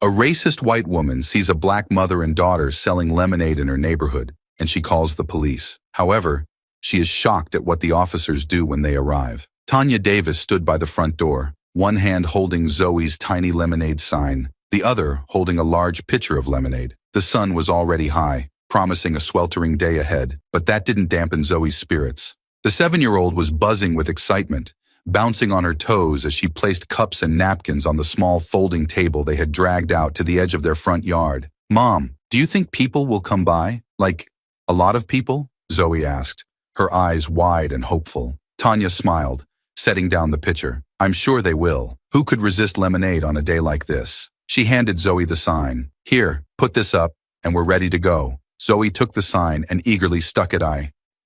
A racist white woman sees a black mother and daughter selling lemonade in her neighborhood, and she calls the police. However, she is shocked at what the officers do when they arrive. Tanya Davis stood by the front door, one hand holding Zoe's tiny lemonade sign, the other holding a large pitcher of lemonade. The sun was already high, promising a sweltering day ahead, but that didn't dampen Zoe's spirits. The 7-year-old was buzzing with excitement, bouncing on her toes as she placed cups and napkins on the small folding table they had dragged out to the edge of their front yard. "Mom, do you think people will come by? Like, a lot of people?" Zoe asked, her eyes wide and hopeful. Tanya smiled, setting down the pitcher. "I'm sure they will. Who could resist lemonade on a day like this?" She handed Zoe the sign. "Here, put this up, and we're ready to go." Zoe took the sign and eagerly stuck it.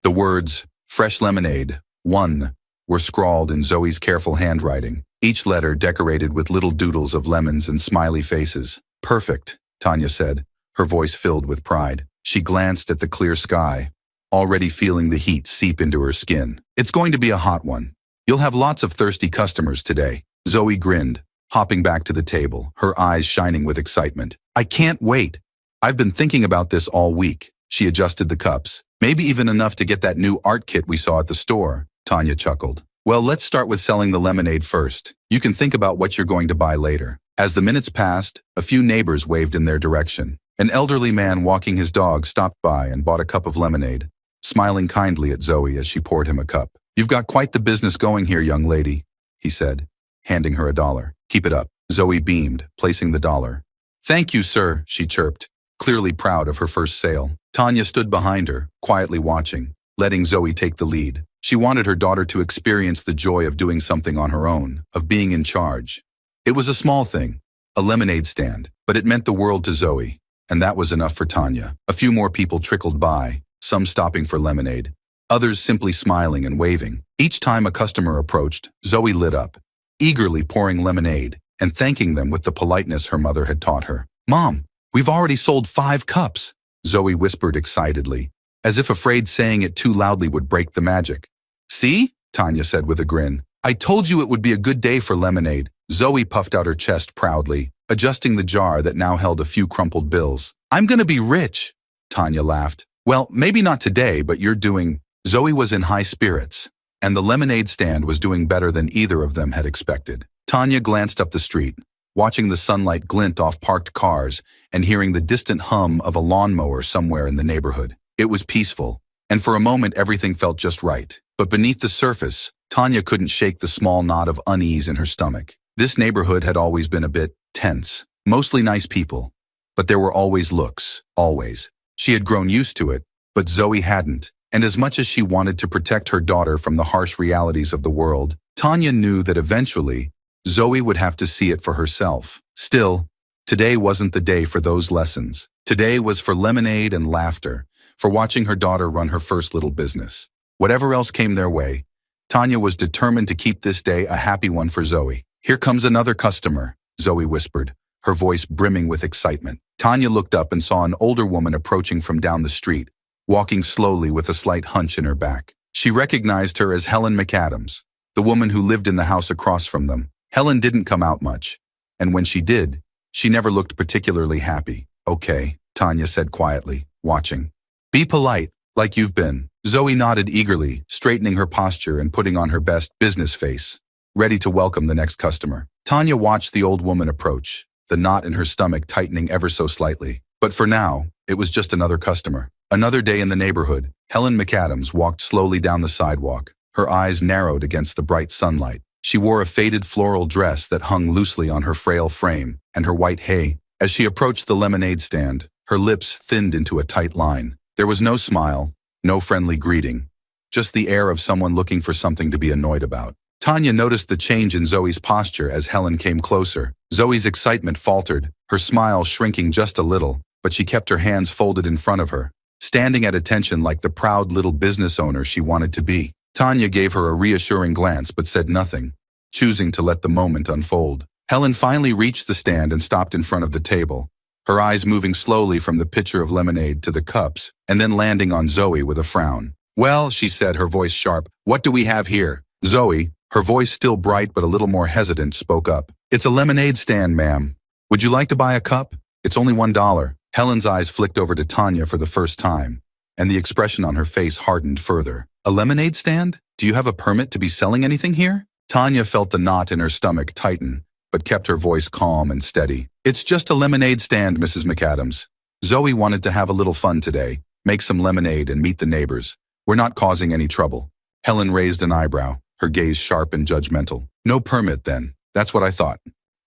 The words, "Fresh Lemonade, 1, were scrawled in Zoe's careful handwriting, each letter decorated with little doodles of lemons and smiley faces. "Perfect," Tanya said, her voice filled with pride. She glanced at the clear sky, already feeling the heat seep into her skin. "It's going to be a hot one. You'll have lots of thirsty customers today." Zoe grinned, hopping back to the table, her eyes shining with excitement. "I can't wait. I've been thinking about this all week." She adjusted the cups. "Maybe even enough to get that new art kit we saw at the store," Tanya chuckled. "Well, let's start with selling the lemonade first. You can think about what you're going to buy later." As the minutes passed, a few neighbors waved in their direction. An elderly man walking his dog stopped by and bought a cup of lemonade, smiling kindly at Zoe as she poured him a cup. "You've got quite the business going here, young lady," he said, handing her $1. "Keep it up." Zoe beamed, placing the $1. "Thank you, sir," she chirped, clearly proud of her first sale. Tanya stood behind her, quietly watching, letting Zoe take the lead. She wanted her daughter to experience the joy of doing something on her own, of being in charge. It was a small thing, a lemonade stand, but it meant the world to Zoe, and that was enough for Tanya. A few more people trickled by, some stopping for lemonade, others simply smiling and waving. Each time a customer approached, Zoe lit up, eagerly pouring lemonade and thanking them with the politeness her mother had taught her. "Mom, we've already sold 5 cups," Zoe whispered excitedly, as if afraid saying it too loudly would break the magic. "See?" Tanya said with a grin. "I told you it would be a good day for lemonade." Zoe puffed out her chest proudly, adjusting the jar that now held a few crumpled bills. "I'm gonna be rich," Tanya laughed. "Well, maybe not today, but you're doing..." Zoe was in high spirits, and the lemonade stand was doing better than either of them had expected. Tanya glanced up the street, watching the sunlight glint off parked cars and hearing the distant hum of a lawnmower somewhere in the neighborhood. It was peaceful, and for a moment everything felt just right. But beneath the surface, Tanya couldn't shake the small knot of unease in her stomach. This neighborhood had always been a bit tense, mostly nice people, but there were always looks, always. She had grown used to it, but Zoe hadn't, and as much as she wanted to protect her daughter from the harsh realities of the world, Tanya knew that eventually, Zoe would have to see it for herself. Still, today wasn't the day for those lessons. Today was for lemonade and laughter, for watching her daughter run her first little business. Whatever else came their way, Tanya was determined to keep this day a happy one for Zoe. "Here comes another customer," Zoe whispered, her voice brimming with excitement. Tanya looked up and saw an older woman approaching from down the street, walking slowly with a slight hunch in her back. She recognized her as Helen McAdams, the woman who lived in the house across from them. Helen didn't come out much, and when she did, she never looked particularly happy. "Okay," Tanya said quietly, watching. "Be polite, like you've been." Zoe nodded eagerly, straightening her posture and putting on her best business face, ready to welcome the next customer. Tanya watched the old woman approach, the knot in her stomach tightening ever so slightly. But for now, it was just another customer. Another day in the neighborhood, Helen McAdams walked slowly down the sidewalk, her eyes narrowed against the bright sunlight. She wore a faded floral dress that hung loosely on her frail frame, and her white hay. As she approached the lemonade stand, her lips thinned into a tight line. There was no smile, no friendly greeting, just the air of someone looking for something to be annoyed about. Tanya noticed the change in Zoe's posture as Helen came closer. Zoe's excitement faltered, her smile shrinking just a little, but she kept her hands folded in front of her, standing at attention like the proud little business owner she wanted to be. Tanya gave her a reassuring glance but said nothing, choosing to let the moment unfold. Helen finally reached the stand and stopped in front of the table, her eyes moving slowly from the pitcher of lemonade to the cups, and then landing on Zoe with a frown. "Well," she said, her voice sharp, "what do we have here?" Zoe, her voice still bright but a little more hesitant, spoke up. "It's a lemonade stand, ma'am. Would you like to buy a cup? It's only $1. Helen's eyes flicked over to Tanya for the first time, and the expression on her face hardened further. A lemonade stand? Do you have a permit to be selling anything here? Tanya felt the knot in her stomach tighten, but kept her voice calm and steady. It's just a lemonade stand, Mrs. McAdams. Zoe wanted to have a little fun today, make some lemonade and meet the neighbors. We're not causing any trouble. Helen raised an eyebrow, her gaze sharp and judgmental. No permit, then. That's what I thought.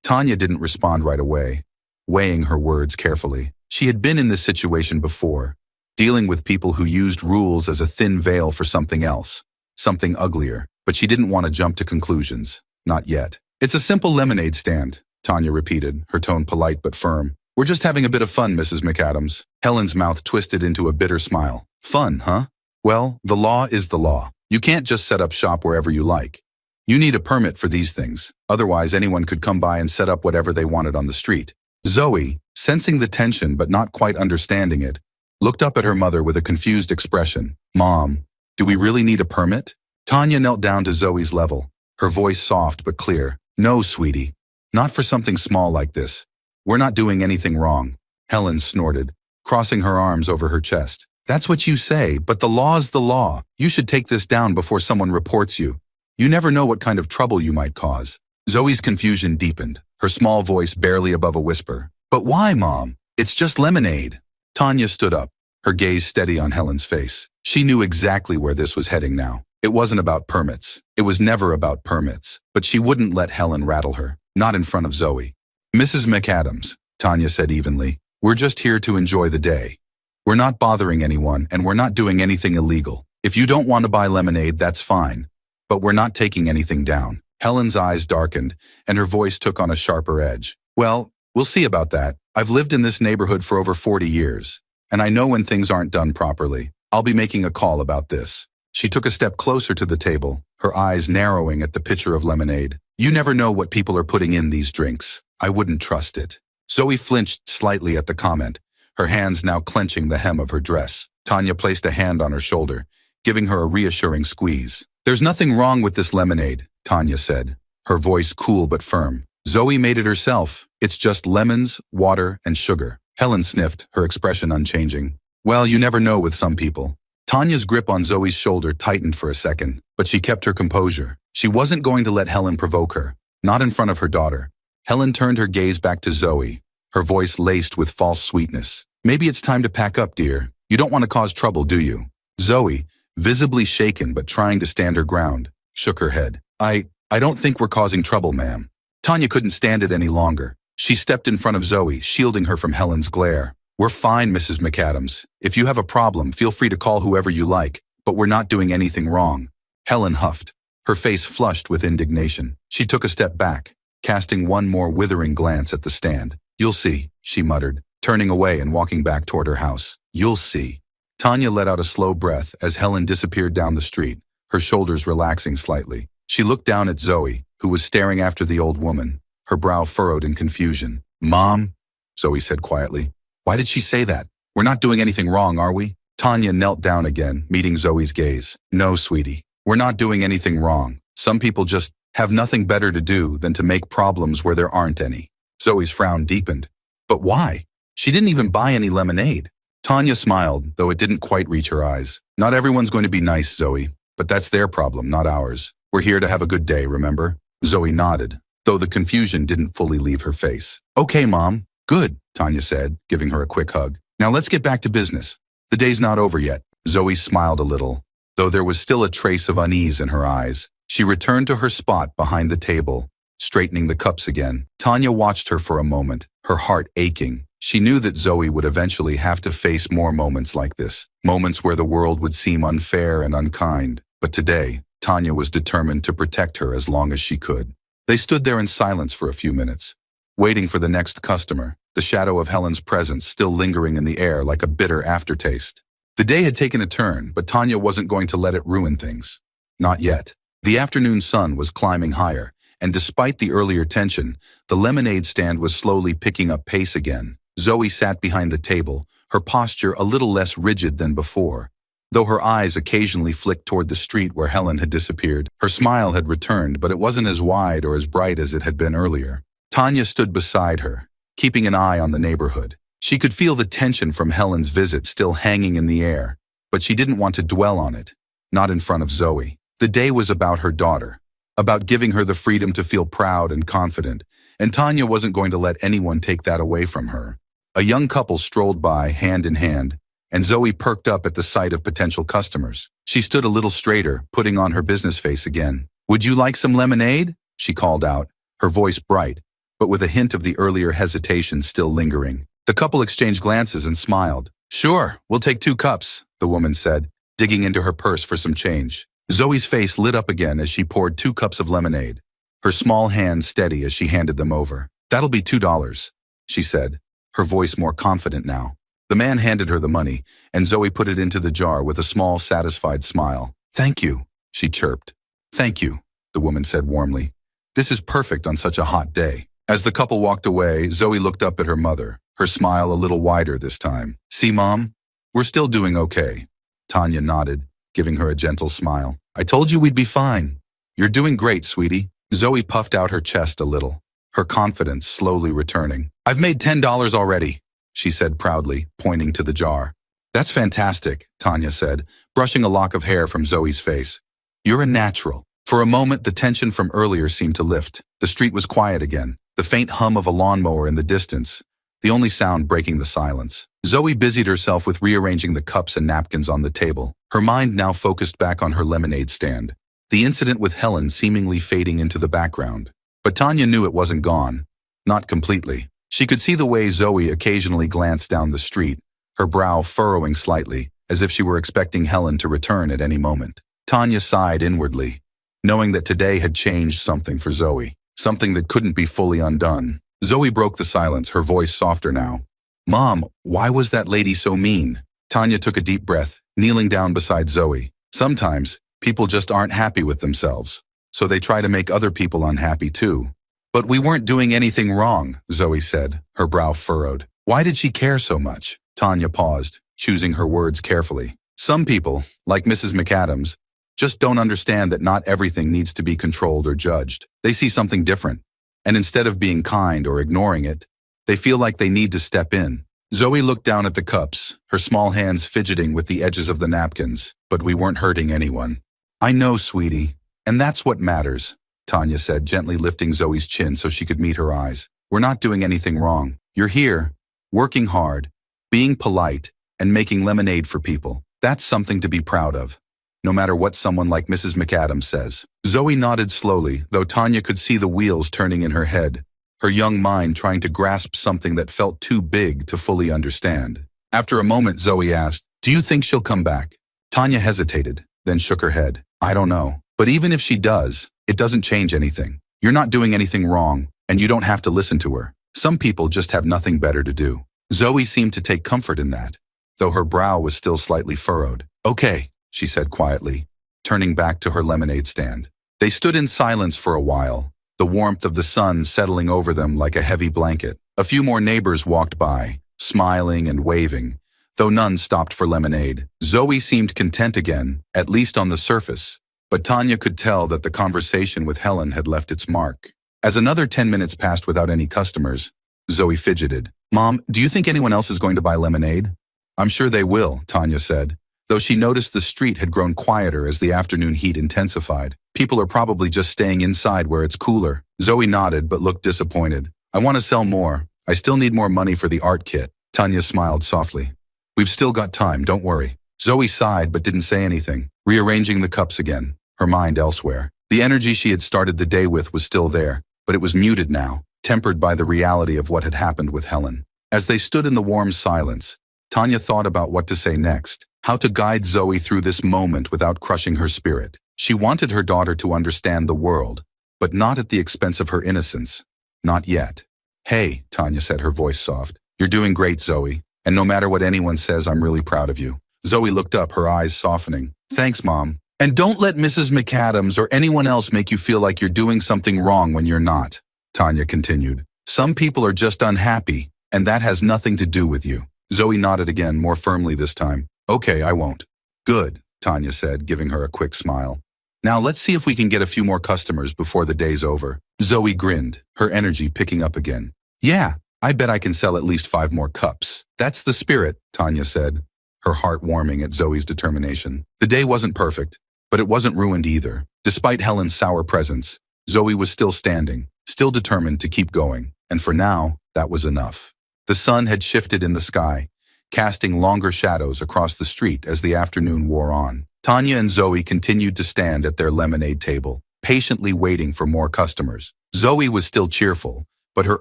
Tanya didn't respond right away, weighing her words carefully. She had been in this situation before, dealing with people who used rules as a thin veil for something else, something uglier, but she didn't want to jump to conclusions. Not yet. It's a simple lemonade stand, Tanya repeated, her tone polite but firm. We're just having a bit of fun, Mrs. McAdams. Helen's mouth twisted into a bitter smile. Fun, huh? Well, the law is the law. You can't just set up shop wherever you like. You need a permit for these things. Otherwise, anyone could come by and set up whatever they wanted on the street. Zoe, sensing the tension but not quite understanding it, looked up at her mother with a confused expression. Mom, do we really need a permit? Tanya knelt down to Zoe's level, her voice soft but clear. No, sweetie. Not for something small like this. We're not doing anything wrong. Helen snorted, crossing her arms over her chest. That's what you say, but the law's the law. You should take this down before someone reports you. You never know what kind of trouble you might cause. Zoe's confusion deepened, her small voice barely above a whisper. But why, Mom? It's just lemonade. Tanya stood up, her gaze steady on Helen's face. She knew exactly where this was heading now. It wasn't about permits. It was never about permits. But she wouldn't let Helen rattle her, not in front of Zoe. Mrs. McAdams, Tanya said evenly, we're just here to enjoy the day. We're not bothering anyone, and we're not doing anything illegal. If you don't want to buy lemonade, that's fine. But we're not taking anything down. Helen's eyes darkened, and her voice took on a sharper edge. Well, we'll see about that. I've lived in this neighborhood for over 40 years, and I know when things aren't done properly. I'll be making a call about this. She took a step closer to the table, her eyes narrowing at the pitcher of lemonade. You never know what people are putting in these drinks. I wouldn't trust it. Zoe flinched slightly at the comment, her hands now clenching the hem of her dress. Tanya placed a hand on her shoulder, giving her a reassuring squeeze. There's nothing wrong with this lemonade, Tanya said, her voice cool but firm. Zoe made it herself. It's just lemons, water, and sugar. Helen sniffed, her expression unchanging. Well, you never know with some people. Tanya's grip on Zoe's shoulder tightened for a second, but she kept her composure. She wasn't going to let Helen provoke her, not in front of her daughter. Helen turned her gaze back to Zoe, her voice laced with false sweetness. Maybe it's time to pack up, dear. You don't want to cause trouble, do you? Zoe, visibly shaken but trying to stand her ground, shook her head. I don't think we're causing trouble, ma'am. Tanya couldn't stand it any longer. She stepped in front of Zoe, shielding her from Helen's glare. We're fine, Mrs. McAdams. If you have a problem, feel free to call whoever you like, but we're not doing anything wrong. Helen huffed, her face flushed with indignation. She took a step back, casting one more withering glance at the stand. You'll see, she muttered, turning away and walking back toward her house. You'll see. Tanya let out a slow breath as Helen disappeared down the street, her shoulders relaxing slightly. She looked down at Zoe, who was staring after the old woman, her brow furrowed in confusion. Mom, Zoe said quietly. Why did she say that? We're not doing anything wrong, are we? Tanya knelt down again, meeting Zoe's gaze. No, sweetie. We're not doing anything wrong. Some people just have nothing better to do than to make problems where there aren't any. Zoe's frown deepened. But why? She didn't even buy any lemonade. Tanya smiled, though it didn't quite reach her eyes. Not everyone's going to be nice, Zoe, but that's their problem, not ours. We're here to have a good day, remember? Zoe nodded, though the confusion didn't fully leave her face. Okay, Mom. Good, Tanya said, giving her a quick hug. Now let's get back to business. The day's not over yet. Zoe smiled a little, though there was still a trace of unease in her eyes. She returned to her spot behind the table, straightening the cups again. Tanya watched her for a moment, her heart aching. She knew that Zoe would eventually have to face more moments like this, moments where the world would seem unfair and unkind. But today, Tanya was determined to protect her as long as she could. They stood there in silence for a few minutes, waiting for the next customer, the shadow of Helen's presence still lingering in the air like a bitter aftertaste. The day had taken a turn, but Tanya wasn't going to let it ruin things. Not yet. The afternoon sun was climbing higher, and despite the earlier tension, the lemonade stand was slowly picking up pace again. Zoe sat behind the table, her posture a little less rigid than before. Though her eyes occasionally flicked toward the street where Helen had disappeared, her smile had returned, but it wasn't as wide or as bright as it had been earlier. Tanya stood beside her, keeping an eye on the neighborhood. She could feel the tension from Helen's visit still hanging in the air, but she didn't want to dwell on it, not in front of Zoe. The day was about her daughter, about giving her the freedom to feel proud and confident, and Tanya wasn't going to let anyone take that away from her. A young couple strolled by, hand in hand, and Zoe perked up at the sight of potential customers. She stood a little straighter, putting on her business face again. "Would you like some lemonade?" she called out, her voice bright, but with a hint of the earlier hesitation still lingering. The couple exchanged glances and smiled. "Sure, we'll take 2 cups," the woman said, digging into her purse for some change. Zoe's face lit up again as she poured 2 cups of lemonade, her small hand steady as she handed them over. "That'll be $2, she said, her voice more confident now. The man handed her the money, and Zoe put it into the jar with a small, satisfied smile. "Thank you," she chirped. "Thank you," the woman said warmly. "This is perfect on such a hot day." As the couple walked away, Zoe looked up at her mother, her smile a little wider this time. "See, Mom? We're still doing okay." Tanya nodded, giving her a gentle smile. "I told you we'd be fine." "You're doing great, sweetie." Zoe puffed out her chest a little, her confidence slowly returning. "I've made $10 already," she said proudly, pointing to the jar. "That's fantastic," Tanya said, brushing a lock of hair from Zoe's face. "You're a natural." For a moment, the tension from earlier seemed to lift. The street was quiet again, the faint hum of a lawnmower in the distance, the only sound breaking the silence. Zoe busied herself with rearranging the cups and napkins on the table, her mind now focused back on her lemonade stand, the incident with Helen seemingly fading into the background. But Tanya knew it wasn't gone. Not completely. She could see the way Zoe occasionally glanced down the street, her brow furrowing slightly, as if she were expecting Helen to return at any moment. Tanya sighed inwardly, knowing that today had changed something for Zoe, something that couldn't be fully undone. Zoe broke the silence, her voice softer now. "Mom, why was that lady so mean?" Tanya took a deep breath, kneeling down beside Zoe. "Sometimes, people just aren't happy with themselves, so they try to make other people unhappy too." "But we weren't doing anything wrong," Zoe said, her brow furrowed. "Why did she care so much?" Tanya paused, choosing her words carefully. "Some people, like Mrs. McAdams, just don't understand that not everything needs to be controlled or judged. They see something different, and instead of being kind or ignoring it, they feel like they need to step in." Zoe looked down at the cups, her small hands fidgeting with the edges of the napkins. "But we weren't hurting anyone." "I know, sweetie, and that's what matters," Tanya said, gently lifting Zoe's chin so she could meet her eyes. "We're not doing anything wrong. You're here, working hard, being polite, and making lemonade for people. That's something to be proud of, no matter what someone like Mrs. McAdams says." Zoe nodded slowly, though Tanya could see the wheels turning in her head, her young mind trying to grasp something that felt too big to fully understand. After a moment, Zoe asked, "Do you think she'll come back?" Tanya hesitated, then shook her head. "I don't know. But even if she does, it doesn't change anything. You're not doing anything wrong, and you don't have to listen to her. Some people just have nothing better to do." Zoe seemed to take comfort in that, though her brow was still slightly furrowed. "Okay," she said quietly, turning back to her lemonade stand. They stood in silence for a while, the warmth of the sun settling over them like a heavy blanket. A few more neighbors walked by, smiling and waving, though none stopped for lemonade. Zoe seemed content again, at least on the surface, but Tanya could tell that the conversation with Helen had left its mark. As another 10 minutes passed without any customers, Zoe fidgeted. "Mom, do you think anyone else is going to buy lemonade?" "I'm sure they will," Tanya said, though she noticed the street had grown quieter as the afternoon heat intensified. "People are probably just staying inside where it's cooler." Zoe nodded but looked disappointed. "I want to sell more. I still need more money for the art kit." Tanya smiled softly. "We've still got time, don't worry." Zoe sighed but didn't say anything, rearranging the cups again, her mind elsewhere. The energy she had started the day with was still there, but it was muted now, tempered by the reality of what had happened with Helen. As they stood in the warm silence, Tanya thought about what to say next, how to guide Zoe through this moment without crushing her spirit. She wanted her daughter to understand the world, but not at the expense of her innocence. Not yet. "Hey," Tanya said, her voice soft. "You're doing great, Zoe, and no matter what anyone says, I'm really proud of you." Zoe looked up, her eyes softening. "Thanks, Mom. And don't let Mrs. McAdams or anyone else make you feel like you're doing something wrong when you're not," Tanya continued. "Some people are just unhappy, and that has nothing to do with you." Zoe nodded again, more firmly this time. "Okay, I won't." "Good," Tanya said, giving her a quick smile. "Now let's see if we can get a few more customers before the day's over." Zoe grinned, her energy picking up again. "Yeah, I bet I can sell at least 5 more cups. That's the spirit, Tanya said, her heart warming at Zoe's determination. The day wasn't perfect, but it wasn't ruined either. Despite Helen's sour presence, Zoe was still standing, still determined to keep going, and for now, that was enough. The sun had shifted in the sky, casting longer shadows across the street as the afternoon wore on. Tanya and Zoe continued to stand at their lemonade table, patiently waiting for more customers. Zoe was still cheerful, but her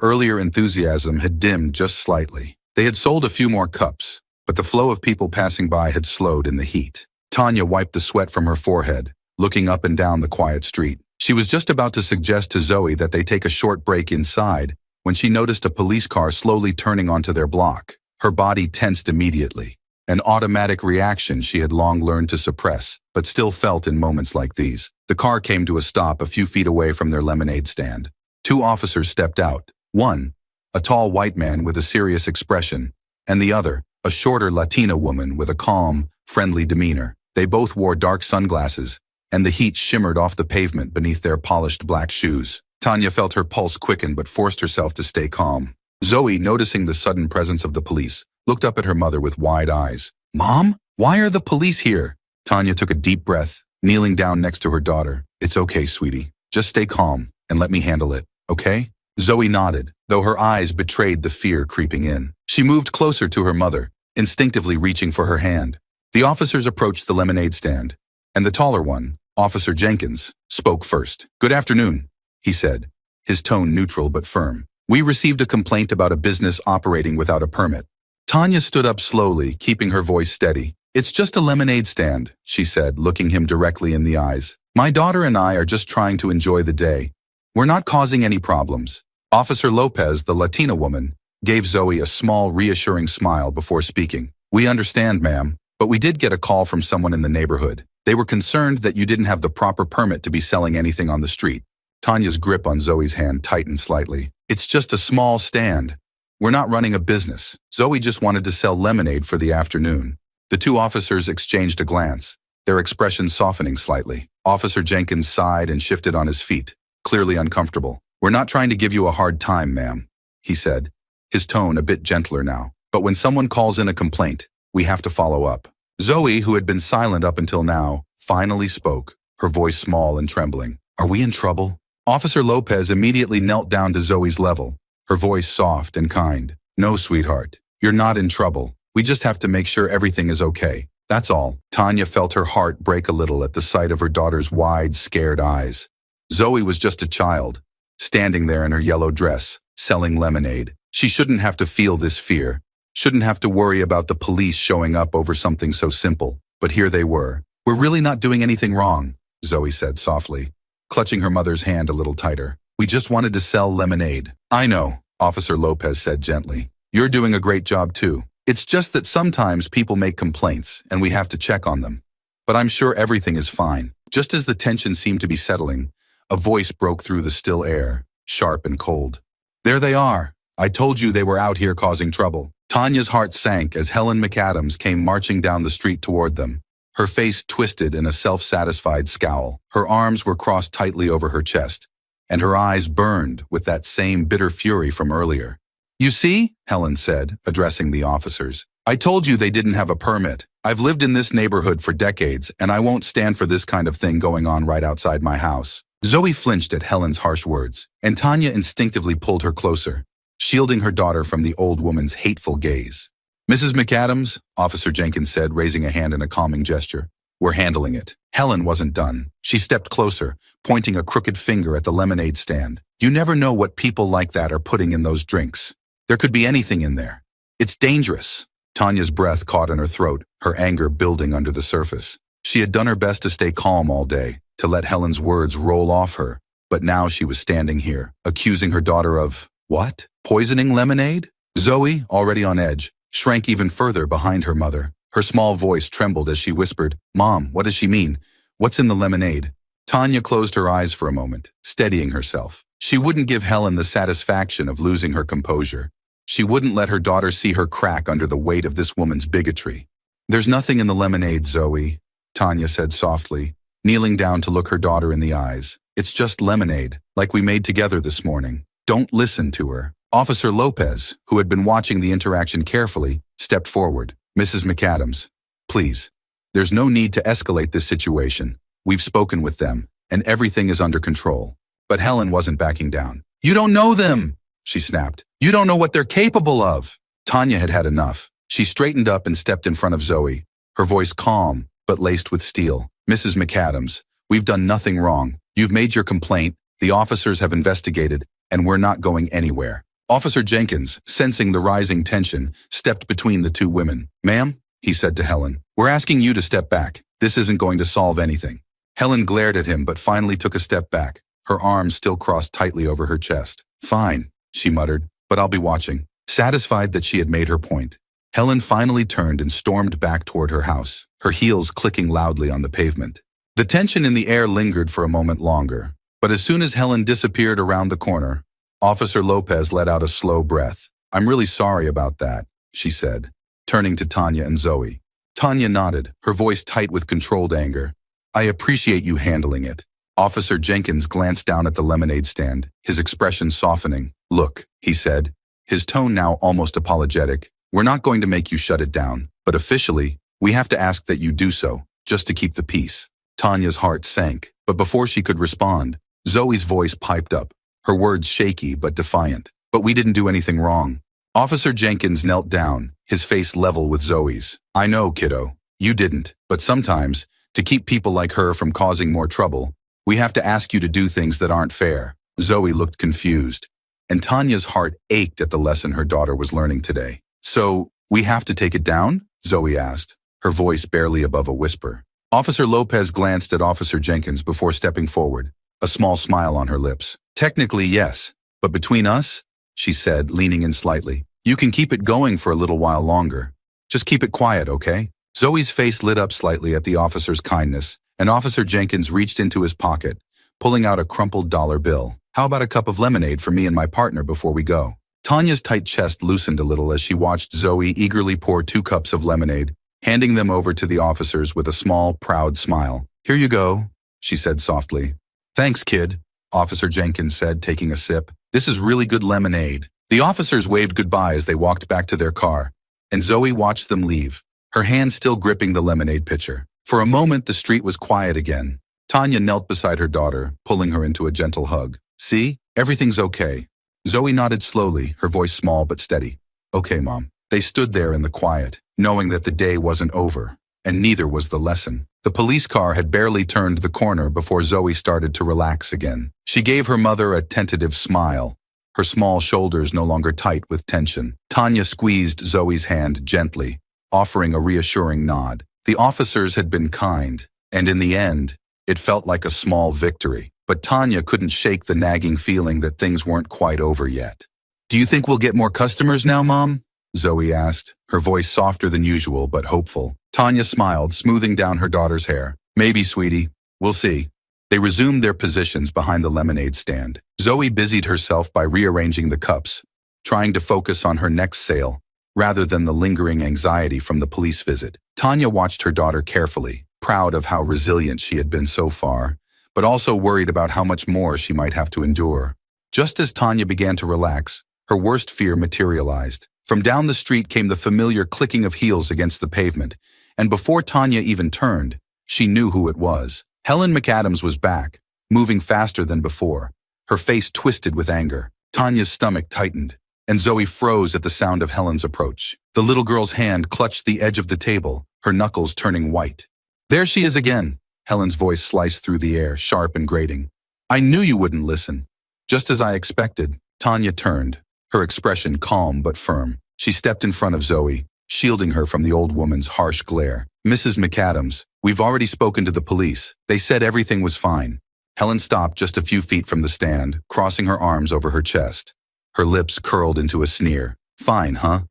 earlier enthusiasm had dimmed just slightly. They had sold a few more cups, but the flow of people passing by had slowed in the heat. Tanya wiped the sweat from her forehead, looking up and down the quiet street. She was just about to suggest to Zoe that they take a short break inside when she noticed a police car slowly turning onto their block. Her body tensed immediately, an automatic reaction she had long learned to suppress, but still felt in moments like these. The car came to a stop a few feet away from their lemonade stand. 2 officers stepped out. One, a tall white man with a serious expression, and the other, a shorter Latina woman with a calm, friendly demeanor. They both wore dark sunglasses, and the heat shimmered off the pavement beneath their polished black shoes. Tanya felt her pulse quicken but forced herself to stay calm. Zoe, noticing the sudden presence of the police, looked up at her mother with wide eyes. "Mom? Why are the police here?" Tanya took a deep breath, kneeling down next to her daughter. "It's okay, sweetie. Just stay calm and let me handle it, okay?" Zoe nodded, though her eyes betrayed the fear creeping in. She moved closer to her mother, instinctively reaching for her hand. The officers approached the lemonade stand, and the taller one, Officer Jenkins, spoke first. "Good afternoon," he said, his tone neutral but firm. "We received a complaint about a business operating without a permit." Tanya stood up slowly, keeping her voice steady. "It's just a lemonade stand," she said, looking him directly in the eyes. "My daughter and I are just trying to enjoy the day. We're not causing any problems." Officer Lopez, the Latina woman, gave Zoe a small, reassuring smile before speaking. "We understand, ma'am, but we did get a call from someone in the neighborhood. They were concerned that you didn't have the proper permit to be selling anything on the street." Tanya's grip on Zoe's hand tightened slightly. "It's just a small stand. We're not running a business. Zoe just wanted to sell lemonade for the afternoon." The 2 officers exchanged a glance, their expressions softening slightly. Officer Jenkins sighed and shifted on his feet, clearly uncomfortable. "We're not trying to give you a hard time, ma'am," he said, his tone a bit gentler now. "But when someone calls in a complaint, we have to follow up." Zoe, who had been silent up until now, finally spoke, her voice small and trembling. "Are we in trouble?" Officer Lopez immediately knelt down to Zoe's level, her voice soft and kind. "No, sweetheart, you're not in trouble. We just have to make sure everything is okay. That's all." Tanya felt her heart break a little at the sight of her daughter's wide, scared eyes. Zoe was just a child, standing there in her yellow dress, selling lemonade. She shouldn't have to feel this fear, shouldn't have to worry about the police showing up over something so simple. But here they were. "We're really not doing anything wrong," Zoe said softly, clutching her mother's hand a little tighter. "We just wanted to sell lemonade." "I know," Officer Lopez said gently. "You're doing a great job too. It's just that sometimes people make complaints and we have to check on them. But I'm sure everything is fine." Just as the tension seemed to be settling, a voice broke through the still air, sharp and cold. "There they are. I told you they were out here causing trouble." Tanya's heart sank as Helen McAdams came marching down the street toward them, her face twisted in a self-satisfied scowl. Her arms were crossed tightly over her chest, and her eyes burned with that same bitter fury from earlier. "You see," Helen said, addressing the officers, "I told you they didn't have a permit. I've lived in this neighborhood for decades, and I won't stand for this kind of thing going on right outside my house." Zoe flinched at Helen's harsh words, and Tanya instinctively pulled her closer, shielding her daughter from the old woman's hateful gaze. "Mrs. McAdams," Officer Jenkins said, raising a hand in a calming gesture, "we're handling it." Helen wasn't done. She stepped closer, pointing a crooked finger at the lemonade stand. "You never know what people like that are putting in those drinks. There could be anything in there. It's dangerous." Tanya's breath caught in her throat, her anger building under the surface. She had done her best to stay calm all day, to let Helen's words roll off her, but now she was standing here, accusing her daughter of, what? Poisoning lemonade? Zoe, already on edge, shrank even further behind her mother. Her small voice trembled as she whispered, "Mom, what does she mean? What's in the lemonade?" Tanya closed her eyes for a moment, steadying herself. She wouldn't give Helen the satisfaction of losing her composure. She wouldn't let her daughter see her crack under the weight of this woman's bigotry. "There's nothing in the lemonade, Zoe," Tanya said softly, kneeling down to look her daughter in the eyes. "It's just lemonade, like we made together this morning. Don't listen to her." Officer Lopez, who had been watching the interaction carefully, stepped forward. Mrs. McAdams, please. There's no need to escalate this situation. We've spoken with them, and everything is under control. But Helen wasn't backing down. You don't know them, she snapped. You don't know what they're capable of. Tanya had had enough. She straightened up and stepped in front of Zoe, her voice calm but laced with steel. Mrs. McAdams, we've done nothing wrong. You've made your complaint, the officers have investigated, and we're not going anywhere. Officer Jenkins, sensing the rising tension, stepped between the two women. Ma'am, he said to Helen, we're asking you to step back. This isn't going to solve anything. Helen glared at him but finally took a step back, her arms still crossed tightly over her chest. Fine, she muttered, but I'll be watching. Satisfied that she had made her point, Helen finally turned and stormed back toward her house, her heels clicking loudly on the pavement. The tension in the air lingered for a moment longer, but as soon as Helen disappeared around the corner, Officer Lopez let out a slow breath. I'm really sorry about that, she said, turning to Tanya and Zoe. Tanya nodded, her voice tight with controlled anger. I appreciate you handling it. Officer Jenkins glanced down at the lemonade stand, his expression softening. Look, he said, his tone now almost apologetic. We're not going to make you shut it down, but officially, we have to ask that you do so, just to keep the peace. Tanya's heart sank, but before she could respond, Zoe's voice piped up, her words shaky but defiant. But we didn't do anything wrong. Officer Jenkins knelt down, his face level with Zoe's. I know, kiddo, you didn't, but sometimes, to keep people like her from causing more trouble, we have to ask you to do things that aren't fair. Zoe looked confused, and Tanya's heart ached at the lesson her daughter was learning today. So, we have to take it down? Zoe asked, her voice barely above a whisper. Officer Lopez glanced at Officer Jenkins before stepping forward, a small smile on her lips. Technically, yes, but between us, she said, leaning in slightly, you can keep it going for a little while longer. Just keep it quiet, okay? Zoe's face lit up slightly at the officer's kindness, and Officer Jenkins reached into his pocket, pulling out a crumpled dollar bill. How about a cup of lemonade for me and my partner before we go? Tanya's tight chest loosened a little as she watched Zoe eagerly pour 2 cups of lemonade, handing them over to the officers with a small, proud smile. Here you go, she said softly. Thanks, kid, Officer Jenkins said, taking a sip. This is really good lemonade. The officers waved goodbye as they walked back to their car, and Zoe watched them leave, her hand still gripping the lemonade pitcher. For a moment, the street was quiet again. Tanya knelt beside her daughter, pulling her into a gentle hug. See? Everything's okay. Zoe nodded slowly, her voice small but steady. Okay, Mom. They stood there in the quiet, knowing that the day wasn't over, and neither was the lesson. The police car had barely turned the corner before Zoe started to relax again. She gave her mother a tentative smile, her small shoulders no longer tight with tension. Tanya squeezed Zoe's hand gently, offering a reassuring nod. The officers had been kind, and in the end, it felt like a small victory. But Tanya couldn't shake the nagging feeling that things weren't quite over yet. Do you think we'll get more customers now, Mom? Zoe asked, her voice softer than usual but hopeful. Tanya smiled, smoothing down her daughter's hair. Maybe, sweetie. We'll see. They resumed their positions behind the lemonade stand. Zoe busied herself by rearranging the cups, trying to focus on her next sale, rather than the lingering anxiety from the police visit. Tanya watched her daughter carefully, proud of how resilient she had been so far, but also worried about how much more she might have to endure. Just as Tanya began to relax, her worst fear materialized. From down the street came the familiar clicking of heels against the pavement, and before Tanya even turned, she knew who it was. Helen McAdams was back, moving faster than before, her face twisted with anger. Tanya's stomach tightened, and Zoe froze at the sound of Helen's approach. The little girl's hand clutched the edge of the table, her knuckles turning white. There she is again. Helen's voice sliced through the air, sharp and grating. I knew you wouldn't listen. Just as I expected, Tanya turned, her expression calm but firm. She stepped in front of Zoe, shielding her from the old woman's harsh glare. Mrs. McAdams, we've already spoken to the police. They said everything was fine. Helen stopped just a few feet from the stand, crossing her arms over her chest. Her lips curled into a sneer. Fine, huh?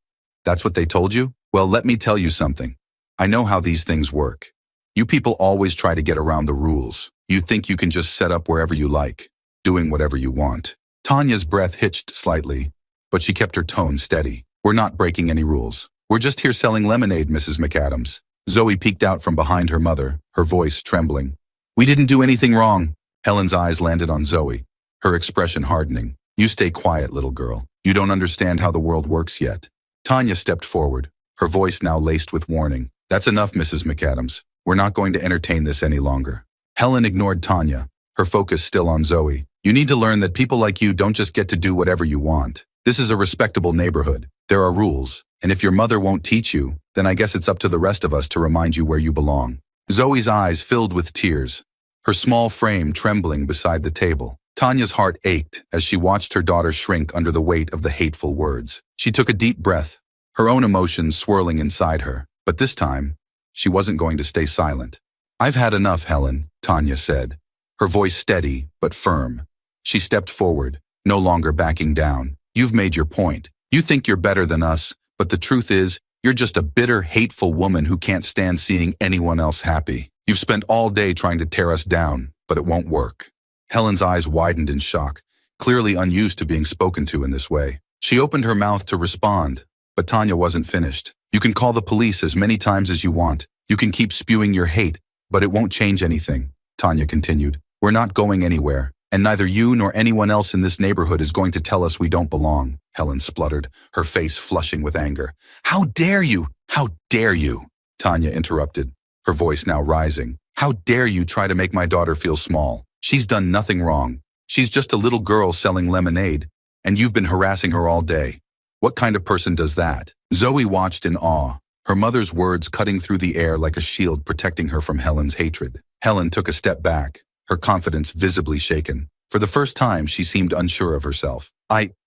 That's what they told you? Well, let me tell you something. I know how these things work. You people always try to get around the rules. You think you can just set up wherever you like, doing whatever you want. Tanya's breath hitched slightly, but she kept her tone steady. We're not breaking any rules. We're just here selling lemonade, Mrs. McAdams. Zoe peeked out from behind her mother, her voice trembling. We didn't do anything wrong. Helen's eyes landed on Zoe, her expression hardening. You stay quiet, little girl. You don't understand how the world works yet. Tanya stepped forward, her voice now laced with warning. That's enough, Mrs. McAdams. We're not going to entertain this any longer. Helen ignored Tanya, her focus still on Zoe. You need to learn that people like you don't just get to do whatever you want. This is a respectable neighborhood. There are rules, and if your mother won't teach you, then I guess it's up to the rest of us to remind you where you belong. Zoe's eyes filled with tears, her small frame trembling beside the table. Tanya's heart ached as she watched her daughter shrink under the weight of the hateful words. She took a deep breath, her own emotions swirling inside her. But this time, she wasn't going to stay silent. I've had enough, Helen, Tanya said, her voice steady but firm. She stepped forward, no longer backing down. You've made your point. You think you're better than us, but the truth is, you're just a bitter, hateful woman who can't stand seeing anyone else happy. You've spent all day trying to tear us down, but it won't work. Helen's eyes widened in shock, clearly unused to being spoken to in this way. She opened her mouth to respond, but Tanya wasn't finished. You can call the police as many times as you want. You can keep spewing your hate, but it won't change anything, Tanya continued. We're not going anywhere, and neither you nor anyone else in this neighborhood is going to tell us we don't belong, Helen spluttered, her face flushing with anger. How dare you? How dare you? Tanya interrupted, her voice now rising. How dare you try to make my daughter feel small? She's done nothing wrong. She's just a little girl selling lemonade, and you've been harassing her all day. What kind of person does that? Zoe watched in awe, her mother's words cutting through the air like a shield protecting her from Helen's hatred. Helen took a step back, her confidence visibly shaken. For the first time, she seemed unsure of herself.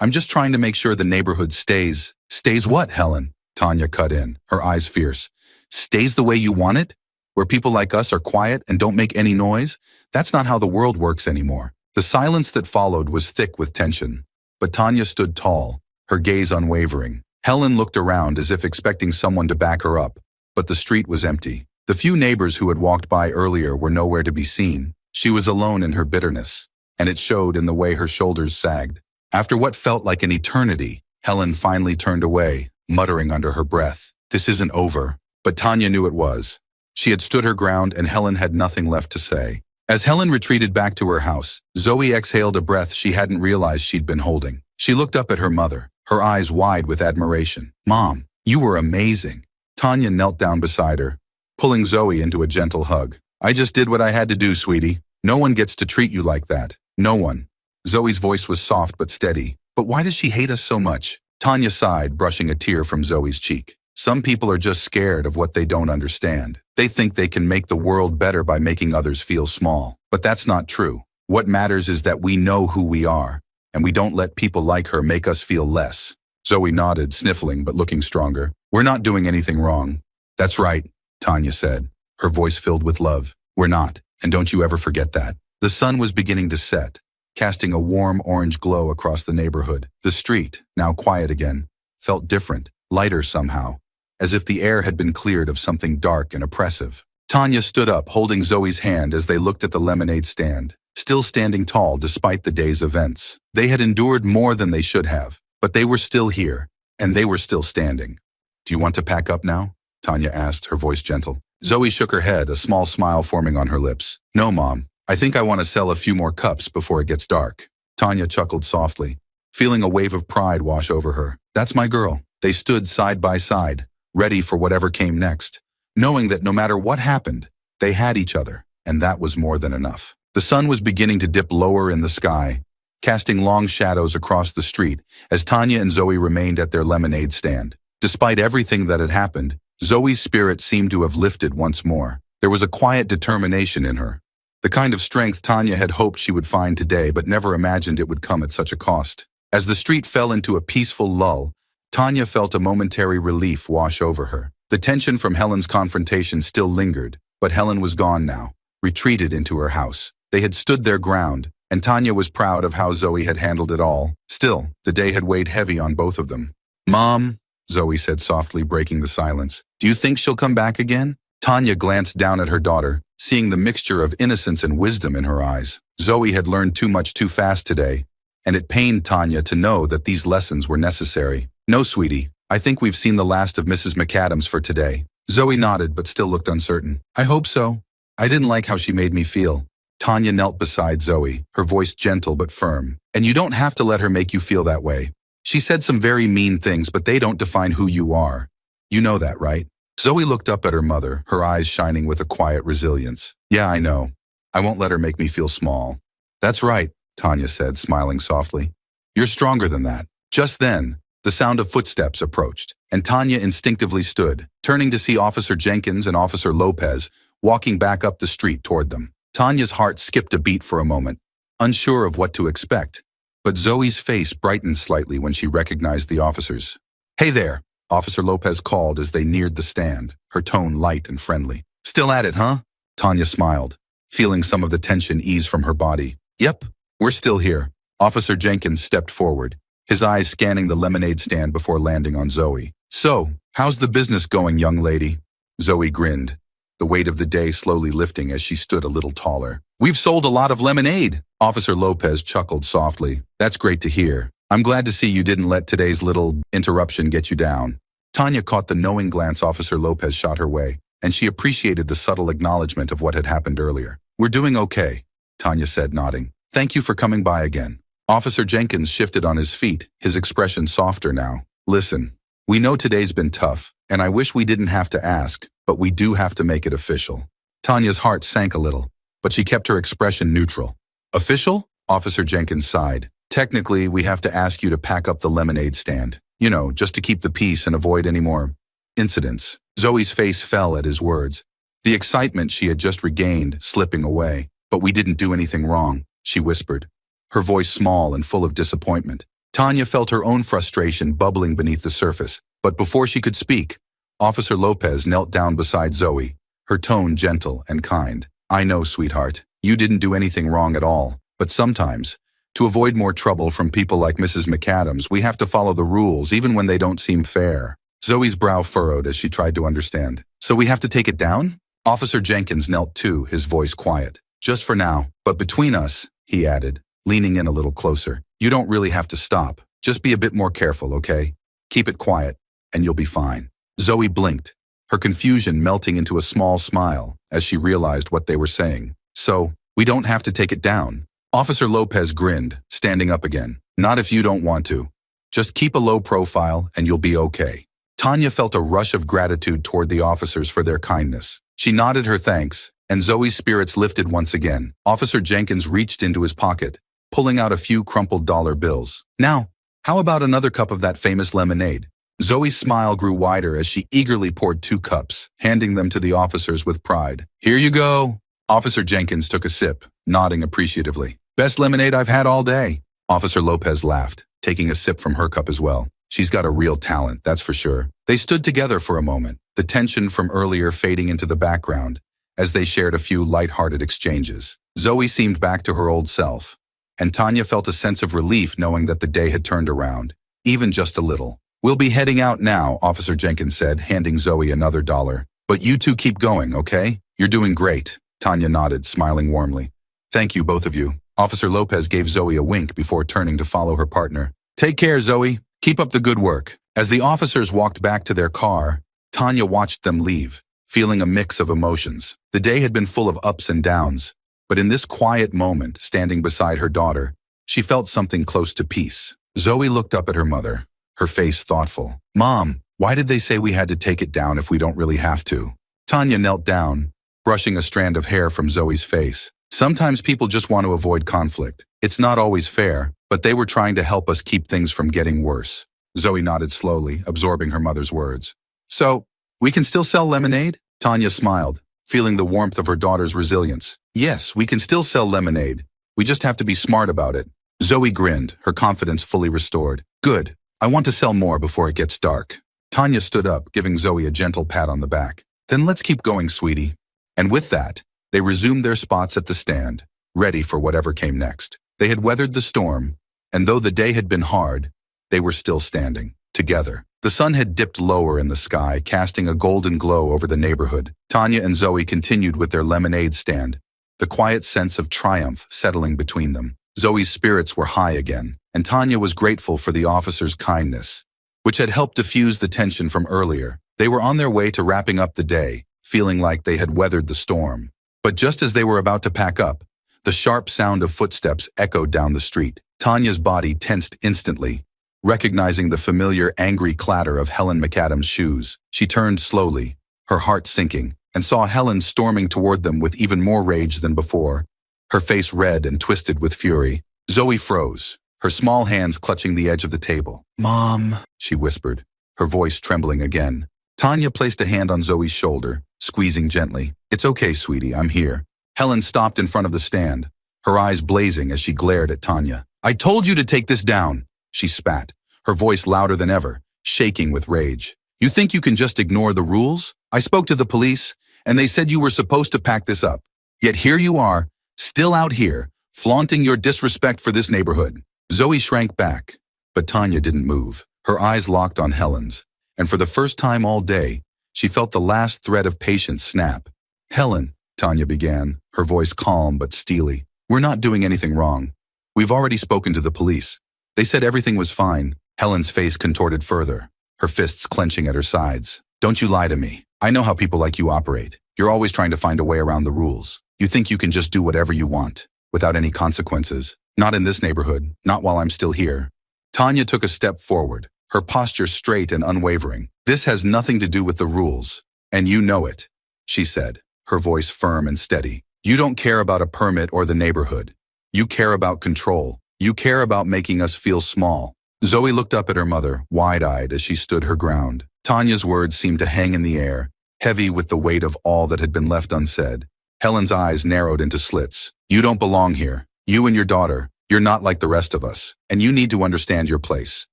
I'm just trying to make sure the neighborhood stays. Stays what, Helen? Tanya cut in, her eyes fierce. Stays the way you want it? Where people like us are quiet and don't make any noise? That's not how the world works anymore. The silence that followed was thick with tension. But Tanya stood tall, her gaze unwavering. Helen looked around as if expecting someone to back her up, but the street was empty. The few neighbors who had walked by earlier were nowhere to be seen. She was alone in her bitterness, and it showed in the way her shoulders sagged. After what felt like an eternity, Helen finally turned away, muttering under her breath. This isn't over. But Tanya knew it was. She had stood her ground and Helen had nothing left to say. As Helen retreated back to her house, Zoe exhaled a breath she hadn't realized she'd been holding. She looked up at her mother, her eyes wide with admiration. Mom, you were amazing. Tanya knelt down beside her, pulling Zoe into a gentle hug. I just did what I had to do, sweetie. No one gets to treat you like that. No one. Zoe's voice was soft but steady. But why does she hate us so much? Tanya sighed, brushing a tear from Zoe's cheek. Some people are just scared of what they don't understand. They think they can make the world better by making others feel small. But that's not true. What matters is that we know who we are, and we don't let people like her make us feel less. Zoe nodded, sniffling but looking stronger. We're not doing anything wrong. That's right, Tanya said, her voice filled with love. We're not, and don't you ever forget that. The sun was beginning to set, casting a warm orange glow across the neighborhood. The street, now quiet again, felt different, lighter somehow, as if the air had been cleared of something dark and oppressive. Tanya stood up, holding Zoe's hand as they looked at the lemonade stand, still standing tall despite the day's events. They had endured more than they should have, but they were still here, and they were still standing. Do you want to pack up now? Tanya asked, her voice gentle. Zoe shook her head, a small smile forming on her lips. No, Mom. I think I want to sell a few more cups before it gets dark. Tanya chuckled softly, feeling a wave of pride wash over her. That's my girl. They stood side by side, ready for whatever came next, knowing that no matter what happened, they had each other, and that was more than enough. The sun was beginning to dip lower in the sky, casting long shadows across the street as Tanya and Zoe remained at their lemonade stand. Despite everything that had happened, Zoe's spirit seemed to have lifted once more. There was a quiet determination in her, the kind of strength Tanya had hoped she would find today but never imagined it would come at such a cost. As the street fell into a peaceful lull, Tanya felt a momentary relief wash over her. The tension from Helen's confrontation still lingered, but Helen was gone now, retreated into her house. They had stood their ground, and Tanya was proud of how Zoe had handled it all. Still, the day had weighed heavy on both of them. Mom, Zoe said softly, breaking the silence. Do you think she'll come back again? Tanya glanced down at her daughter, seeing the mixture of innocence and wisdom in her eyes. Zoe had learned too much too fast today, and it pained Tanya to know that these lessons were necessary. No, sweetie, I think we've seen the last of Mrs. McAdams for today. Zoe nodded but still looked uncertain. I hope so. I didn't like how she made me feel. Tanya knelt beside Zoe, her voice gentle but firm. And you don't have to let her make you feel that way. She said some very mean things, but they don't define who you are. You know that, right? Zoe looked up at her mother, her eyes shining with a quiet resilience. Yeah, I know. I won't let her make me feel small. That's right, Tanya said, smiling softly. You're stronger than that. Just then, the sound of footsteps approached, and Tanya instinctively stood, turning to see Officer Jenkins and Officer Lopez walking back up the street toward them. Tanya's heart skipped a beat for a moment, unsure of what to expect. But Zoe's face brightened slightly when she recognized the officers. Hey there, Officer Lopez called as they neared the stand, her tone light and friendly. Still at it, huh? Tanya smiled, feeling some of the tension ease from her body. Yep, we're still here. Officer Jenkins stepped forward, his eyes scanning the lemonade stand before landing on Zoe. So, how's the business going, young lady? Zoe grinned, the weight of the day slowly lifting as she stood a little taller. We've sold a lot of lemonade. Officer Lopez chuckled softly. That's great to hear. I'm glad to see you didn't let today's little interruption get you down. Tanya caught the knowing glance Officer Lopez shot her way, and she appreciated the subtle acknowledgement of what had happened earlier. We're doing okay, Tanya said, nodding. Thank you for coming by again. Officer Jenkins shifted on his feet, his expression softer now. Listen, we know today's been tough, and I wish we didn't have to ask, but we do have to make it official. Tanya's heart sank a little, but she kept her expression neutral. Official? Officer Jenkins sighed. Technically, we have to ask you to pack up the lemonade stand. You know, just to keep the peace and avoid any more incidents. Zoe's face fell at his words, the excitement she had just regained slipping away. But we didn't do anything wrong, she whispered, her voice small and full of disappointment. Tanya felt her own frustration bubbling beneath the surface, but before she could speak, Officer Lopez knelt down beside Zoe, her tone gentle and kind. I know, sweetheart, you didn't do anything wrong at all, but sometimes, to avoid more trouble from people like Mrs. McAdams, we have to follow the rules even when they don't seem fair. Zoe's brow furrowed as she tried to understand. So we have to take it down? Officer Jenkins knelt too, his voice quiet. Just for now, but between us, he added, leaning in a little closer. You don't really have to stop. Just be a bit more careful, okay? Keep it quiet, and you'll be fine. Zoe blinked, her confusion melting into a small smile as she realized what they were saying. So, we don't have to take it down. Officer Lopez grinned, standing up again. Not if you don't want to. Just keep a low profile and you'll be okay. Tanya felt a rush of gratitude toward the officers for their kindness. She nodded her thanks, and Zoe's spirits lifted once again. Officer Jenkins reached into his pocket, pulling out a few crumpled dollar bills. Now, how about another cup of that famous lemonade? Zoe's smile grew wider as she eagerly poured 2 cups, handing them to the officers with pride. Here you go. Officer Jenkins took a sip, nodding appreciatively. Best lemonade I've had all day. Officer Lopez laughed, taking a sip from her cup as well. She's got a real talent, that's for sure. They stood together for a moment, the tension from earlier fading into the background, as they shared a few light-hearted exchanges. Zoe seemed back to her old self, and Tanya felt a sense of relief knowing that the day had turned around, even just a little. We'll be heading out now, Officer Jenkins said, handing Zoe another $1. But you two keep going, okay? You're doing great. Tanya nodded, smiling warmly. Thank you, both of you. Officer Lopez gave Zoe a wink before turning to follow her partner. Take care, Zoe. Keep up the good work. As the officers walked back to their car, Tanya watched them leave, feeling a mix of emotions. The day had been full of ups and downs, but in this quiet moment, standing beside her daughter, she felt something close to peace. Zoe looked up at her mother, her face thoughtful. Mom, why did they say we had to take it down if we don't really have to? Tanya knelt down, brushing a strand of hair from Zoe's face. Sometimes people just want to avoid conflict. It's not always fair, but they were trying to help us keep things from getting worse. Zoe nodded slowly, absorbing her mother's words. So, we can still sell lemonade? Tanya smiled, feeling the warmth of her daughter's resilience. Yes, we can still sell lemonade. We just have to be smart about it. Zoe grinned, her confidence fully restored. Good. I want to sell more before it gets dark. Tanya stood up, giving Zoe a gentle pat on the back. Then let's keep going, sweetie. And with that, they resumed their spots at the stand, ready for whatever came next. They had weathered the storm, and though the day had been hard, they were still standing, together. The sun had dipped lower in the sky, casting a golden glow over the neighborhood. Tanya and Zoe continued with their lemonade stand, the quiet sense of triumph settling between them. Zoe's spirits were high again, and Tanya was grateful for the officer's kindness, which had helped diffuse the tension from earlier. They were on their way to wrapping up the day, feeling like they had weathered the storm. But just as they were about to pack up, the sharp sound of footsteps echoed down the street. Tanya's body tensed instantly, Recognizing the familiar, angry clatter of Helen McAdams' shoes, she turned slowly, her heart sinking, and saw Helen storming toward them with even more rage than before, her face red and twisted with fury. Zoe froze, her small hands clutching the edge of the table. "Mom," she whispered, her voice trembling again. Tanya placed a hand on Zoe's shoulder, squeezing gently. "It's okay, sweetie, I'm here." Helen stopped in front of the stand, her eyes blazing as she glared at Tanya. "I told you to take this down," she spat, her voice louder than ever, shaking with rage. "You think you can just ignore the rules? I spoke to the police, and they said you were supposed to pack this up. Yet here you are, still out here, flaunting your disrespect for this neighborhood." Zoe shrank back, but Tanya didn't move. Her eyes locked on Helen's, and for the first time all day, she felt the last thread of patience snap. "Helen," Tanya began, her voice calm but steely, "we're not doing anything wrong. We've already spoken to the police. They said everything was fine." Helen's face contorted further, her fists clenching at her sides. "Don't you lie to me. I know how people like you operate. You're always trying to find a way around the rules. You think you can just do whatever you want, without any consequences. Not in this neighborhood, not while I'm still here." Tanya took a step forward, her posture straight and unwavering. "This has nothing to do with the rules, and you know it," she said, her voice firm and steady. "You don't care about a permit or the neighborhood. You care about control. You care about making us feel small." Zoe looked up at her mother, wide-eyed as she stood her ground. Tanya's words seemed to hang in the air, heavy with the weight of all that had been left unsaid. Helen's eyes narrowed into slits. "You don't belong here. You and your daughter, you're not like the rest of us, and you need to understand your place."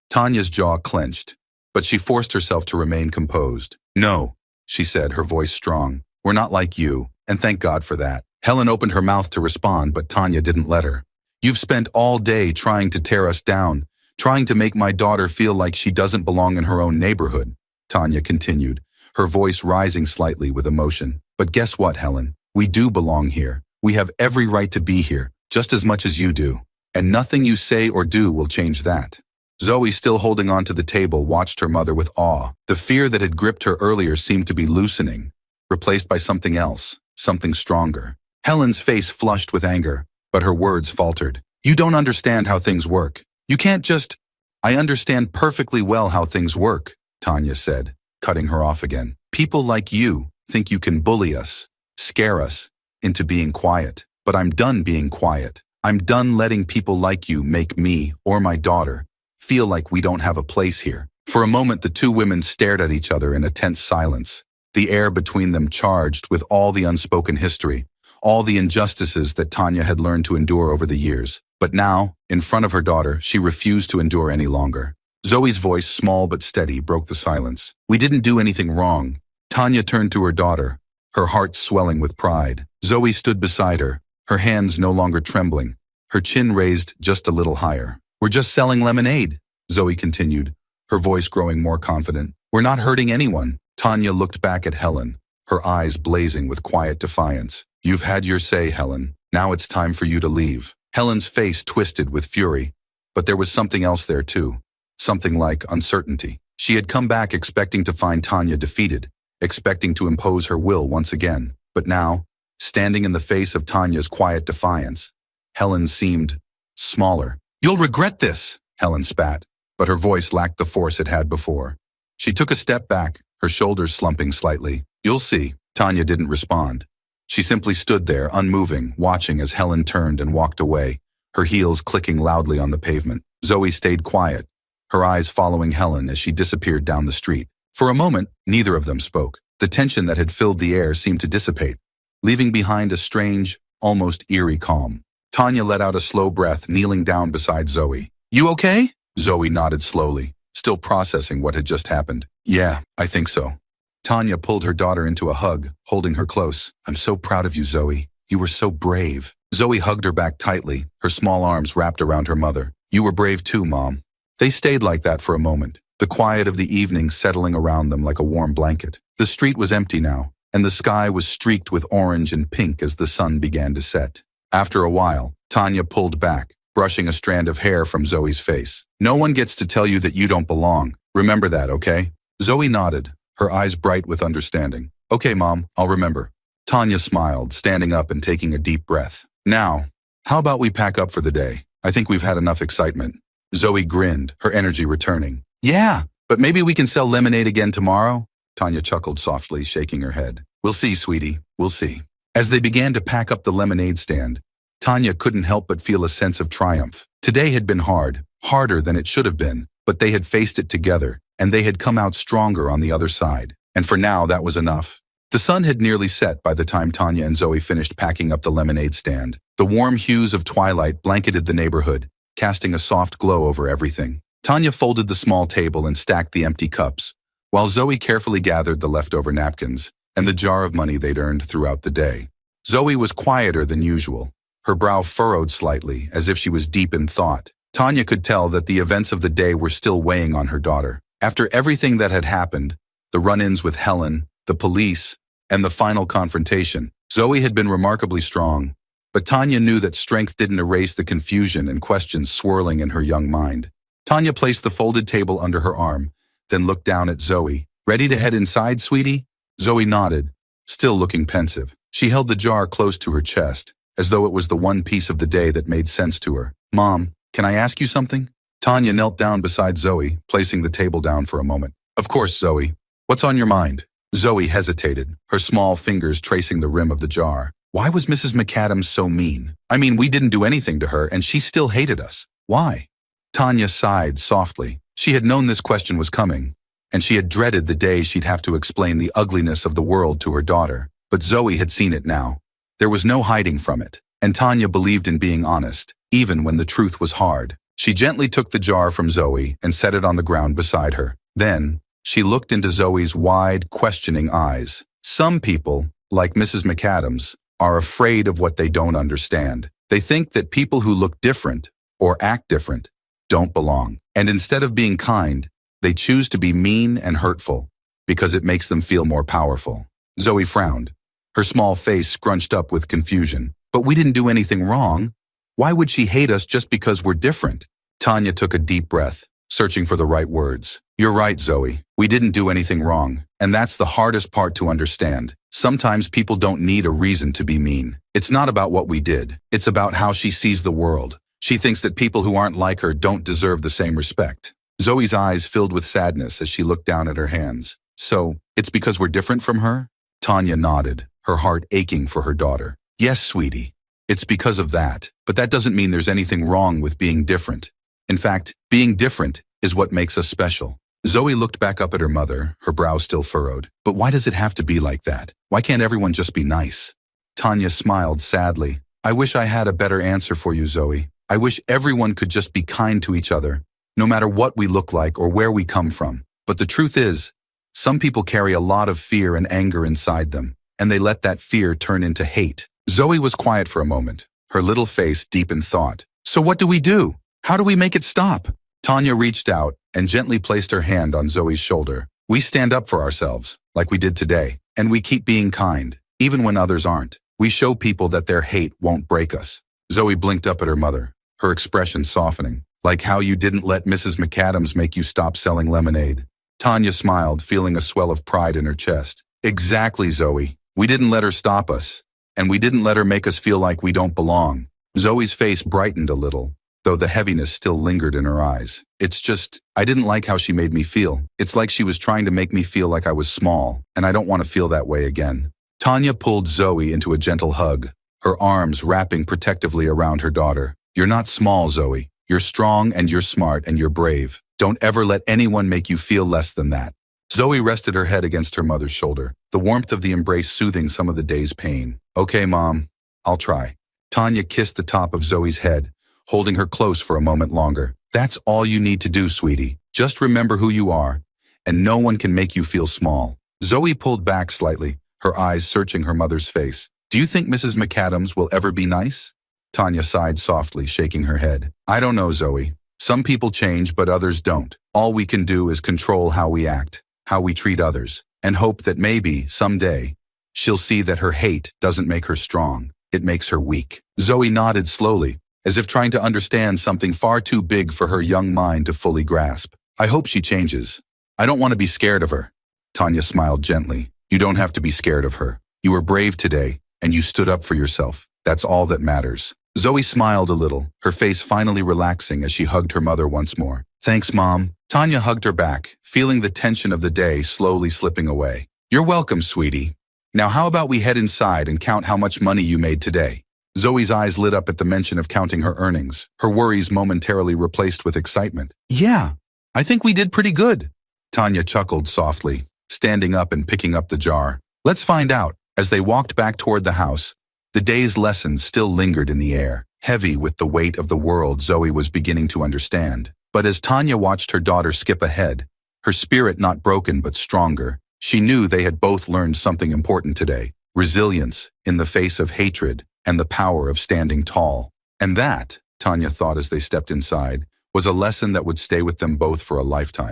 Tanya's jaw clenched, but she forced herself to remain composed. "No," she said, her voice strong. "We're not like you, and thank God for that." Helen opened her mouth to respond, but Tanya didn't let her. "You've spent all day trying to tear us down, trying to make my daughter feel like she doesn't belong in her own neighborhood," Tanya continued, her voice rising slightly with emotion. "But guess what, Helen? We do belong here. We have every right to be here, just as much as you do. And nothing you say or do will change that." Zoe, still holding on to the table, watched her mother with awe. The fear that had gripped her earlier seemed to be loosening, replaced by something else, something stronger. Helen's face flushed with anger, but her words faltered. "You don't understand how things work. You can't just—" "I understand perfectly well how things work," Tanya said, cutting her off again. "People like you think you can bully us, scare us, into being quiet. But I'm done being quiet. I'm done letting people like you make me, or my daughter, feel like we don't have a place here." For a moment, the two women stared at each other in a tense silence, the air between them charged with all the unspoken history, all the injustices that Tanya had learned to endure over the years. But now, in front of her daughter, she refused to endure any longer. Zoe's voice, small but steady, broke the silence. "We didn't do anything wrong." Tanya turned to her daughter, her heart swelling with pride. Zoe stood beside her, her hands no longer trembling, her chin raised just a little higher. "We're just selling lemonade," Zoe continued, her voice growing more confident. "We're not hurting anyone." Tanya looked back at Helen, her eyes blazing with quiet defiance. "You've had your say, Helen. Now it's time for you to leave." Helen's face twisted with fury, but there was something else there too, something like uncertainty. She had come back expecting to find Tanya defeated, expecting to impose her will once again. But now, standing in the face of Tanya's quiet defiance, Helen seemed smaller. "You'll regret this," Helen spat, but her voice lacked the force it had before. She took a step back, her shoulders slumping slightly. "You'll see." Tanya didn't respond. She simply stood there, unmoving, watching as Helen turned and walked away, her heels clicking loudly on the pavement. Zoe stayed quiet, her eyes following Helen as she disappeared down the street. For a moment, neither of them spoke. The tension that had filled the air seemed to dissipate, leaving behind a strange, almost eerie calm. Tanya let out a slow breath, kneeling down beside Zoe. "You okay?" Zoe nodded slowly, still processing what had just happened. "Yeah, I think so." Tanya pulled her daughter into a hug, holding her close. "I'm so proud of you, Zoe. You were so brave." Zoe hugged her back tightly, her small arms wrapped around her mother. "You were brave too, Mom." They stayed like that for a moment, the quiet of the evening settling around them like a warm blanket. The street was empty now, and the sky was streaked with orange and pink as the sun began to set. After a while, Tanya pulled back, brushing a strand of hair from Zoe's face. "No one gets to tell you that you don't belong. Remember that, okay?" Zoe nodded, her eyes bright with understanding. "Okay, Mom, I'll remember." Tanya smiled, standing up and taking a deep breath. "Now, how about we pack up for the day? I think we've had enough excitement." Zoe grinned, her energy returning. Yeah, but maybe we can sell lemonade again tomorrow? Tanya chuckled softly, shaking her head. We'll see, sweetie, we'll see. As they began to pack up the lemonade stand, Tanya couldn't help but feel a sense of triumph. Today had been hard, harder than it should have been, but they had faced it together, and they had come out stronger on the other side. And for now, that was enough. The sun had nearly set by the time Tanya and Zoe finished packing up the lemonade stand. The warm hues of twilight blanketed the neighborhood, casting a soft glow over everything. Tanya folded the small table and stacked the empty cups, while Zoe carefully gathered the leftover napkins and the jar of money they'd earned throughout the day. Zoe was quieter than usual, her brow furrowed slightly, as if she was deep in thought. Tanya could tell that the events of the day were still weighing on her daughter. After everything that had happened, the run-ins with Helen, the police, and the final confrontation, Zoe had been remarkably strong, but Tanya knew that strength didn't erase the confusion and questions swirling in her young mind. Tanya placed the folded table under her arm, then looked down at Zoe. Ready to head inside, sweetie? Zoe nodded, still looking pensive. She held the jar close to her chest, as though it was the one piece of the day that made sense to her. Mom, can I ask you something? Tanya knelt down beside Zoe, placing the table down for a moment. Of course, Zoe. What's on your mind? Zoe hesitated, her small fingers tracing the rim of the jar. Why was Mrs. McAdams so mean? I mean, we didn't do anything to her, and she still hated us. Why? Tanya sighed softly. She had known this question was coming, and she had dreaded the day she'd have to explain the ugliness of the world to her daughter. But Zoe had seen it now. There was no hiding from it, and Tanya believed in being honest, even when the truth was hard. She gently took the jar from Zoe and set it on the ground beside her. Then, she looked into Zoe's wide, questioning eyes. Some people, like Mrs. McAdams, are afraid of what they don't understand. They think that people who look different or act different don't belong. And instead of being kind, they choose to be mean and hurtful because it makes them feel more powerful. Zoe frowned, her small face scrunched up with confusion. But we didn't do anything wrong. Why would she hate us just because we're different? Tanya took a deep breath, searching for the right words. You're right, Zoe. We didn't do anything wrong, and that's the hardest part to understand. Sometimes people don't need a reason to be mean. It's not about what we did. It's about how she sees the world. She thinks that people who aren't like her don't deserve the same respect. Zoe's eyes filled with sadness as she looked down at her hands. So, it's because we're different from her? Tanya nodded, her heart aching for her daughter. Yes, sweetie. It's because of that, but that doesn't mean there's anything wrong with being different. In fact, being different is what makes us special. Zoe looked back up at her mother, her brow still furrowed. But why does it have to be like that? Why can't everyone just be nice? Tanya smiled sadly. I wish I had a better answer for you, Zoe. I wish everyone could just be kind to each other, no matter what we look like or where we come from. But the truth is, some people carry a lot of fear and anger inside them, and they let that fear turn into hate. Zoe was quiet for a moment, her little face deep in thought. So what do we do? How do we make it stop? Tanya reached out and gently placed her hand on Zoe's shoulder. We stand up for ourselves, like we did today, and we keep being kind, even when others aren't. We show people that their hate won't break us. Zoe blinked up at her mother, her expression softening. Like how you didn't let Mrs. McAdams make you stop selling lemonade. Tanya smiled, feeling a swell of pride in her chest. Exactly, Zoe. We didn't let her stop us, and we didn't let her make us feel like we don't belong. Zoe's face brightened a little, though the heaviness still lingered in her eyes. It's just, I didn't like how she made me feel. It's like she was trying to make me feel like I was small, and I don't want to feel that way again. Tanya pulled Zoe into a gentle hug, her arms wrapping protectively around her daughter. You're not small, Zoe. You're strong and you're smart and you're brave. Don't ever let anyone make you feel less than that. Zoe rested her head against her mother's shoulder, the warmth of the embrace soothing some of the day's pain. Okay, Mom, I'll try. Tanya kissed the top of Zoe's head, holding her close for a moment longer. That's all you need to do, sweetie. Just remember who you are, and no one can make you feel small. Zoe pulled back slightly, her eyes searching her mother's face. Do you think Mrs. McAdams will ever be nice? Tanya sighed softly, shaking her head. I don't know, Zoe. Some people change, but others don't. All we can do is control how we act, how we treat others, and hope that maybe, someday, she'll see that her hate doesn't make her strong. It makes her weak. Zoe nodded slowly, as if trying to understand something far too big for her young mind to fully grasp. I hope she changes. I don't want to be scared of her. Tanya smiled gently. You don't have to be scared of her. You were brave today, and you stood up for yourself. That's all that matters. Zoe smiled a little, her face finally relaxing as she hugged her mother once more. Thanks, Mom. Tanya hugged her back, feeling the tension of the day slowly slipping away. You're welcome, sweetie. Now how about we head inside and count how much money you made today? Zoe's eyes lit up at the mention of counting her earnings, her worries momentarily replaced with excitement. Yeah, I think we did pretty good. Tanya chuckled softly, standing up and picking up the jar. Let's find out. As they walked back toward the house, the day's lessons still lingered in the air, heavy with the weight of the world Zoe was beginning to understand. But as Tanya watched her daughter skip ahead, her spirit not broken but stronger, she knew they had both learned something important today: resilience in the face of hatred and the power of standing tall. And that, Tanya thought as they stepped inside, was a lesson that would stay with them both for a lifetime.